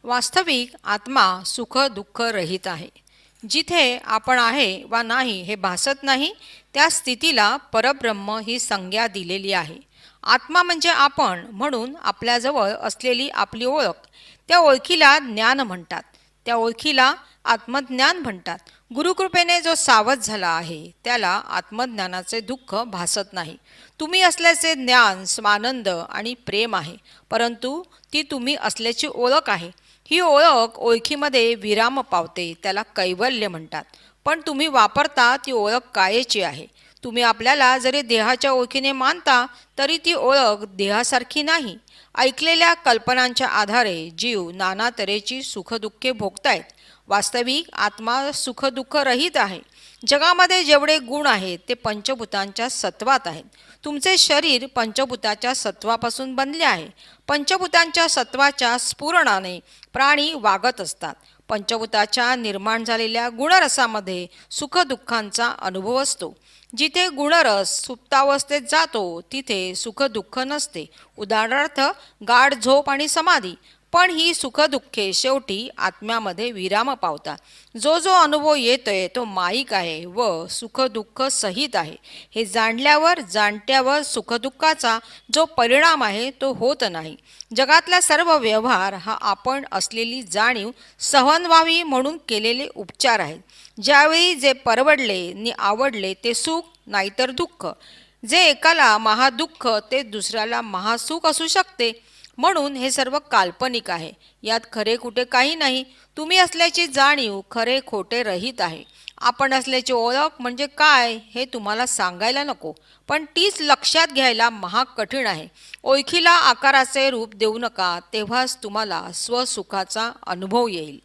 वास्तविक आत्मा सुख दुःख रहित आहे. जिथे आपण आहे वा नाही हे भासत नाही, त्या स्थितीला परब्रह्म ही संज्ञा दिलेली आहे. आत्मा म्हणजे आपण, म्हणून आपल्याजवळ असलेली आपली ओळख. त्या ओळखीला ज्ञान म्हणतात. त्या ओळखीला आत्मज्ञान म्हणतात. गुरुकृपेने जो सावध झाला आहे त्याला आत्मज्ञानाचे दुःख भासत नाही. तुम्ही असल्याचे ज्ञान, स्वानंद आणि प्रेम आहे, परंतु ती तुम्ही असल्याची ओळख आहे. ही ओळख ओळखीमध्ये विराम पावते, त्याला कैवल्य म्हणतात. पण तुम्ही वापरता ती ओळख कायेची आहे. तुम्ही आपल्याला जरी देहाच्या ओळखीने मानता तरी ती ओळख देहासारखी नाही. ऐकलेल्या कल्पनांच्या आधारे जीव नाना तऱ्हेची सुखदुःखे भोगतायत. वास्तविक आत्मा सुखदुःख रहित आहे. जगामध्ये जेवढे गुण आहेत ते पंचभूतांच्या सत्वात आहेत. तुमचे शरीर पंचभूताच्या सत्वापासून बनले आहे. पंचभूतांच्या सत्वाच्या स्फुरणाने प्राणी वागत असतात. पंचभूताच्या निर्माण झालेल्या गुणरसामध्ये सुखदुःखांचा अनुभव असतो. जिथे गुणरस सुप्तावस्थेत जातो तिथे सुखदुःख नसते. उदाहरणार्थ गाढ झोप आणि समाधी. पण ही सुखदुःखे शेवटी आत्म्यामध्ये विराम पावतात. जो जो अनुभव येतोय तो माईक आहे व सुखदुःख सहित आहे. हे जाणल्यावर जाणत्यावर सुखदुःखाचा जो परिणाम आहे तो होत नाही. जगातला सर्व व्यवहार हा आपण असलेली जाणीव सहन व्हावी म्हणून केलेले उपचार आहेत. ज्यावेळी जे परवडले नि आवडले ते सुख, नाहीतर दुःख. जे एकाला महादुःख ते दुसऱ्याला महासुख असू शकते. म्हणून हे सर्व काल्पनिक आहे. यात खरे खोटे काही नाही. तुम्ही असल्याची जाणीव खरे खोटे रहित आहे. आपण असल्याची ओळख म्हणजे काय हे तुम्हाला सांगायला नको, पण तीच लक्षात घ्यायला महाग कठीण आहे. ओळखीला आकाराचे रूप देऊ नका, तेव्हाच तुम्हाला स्वसुखाचा अनुभव येईल.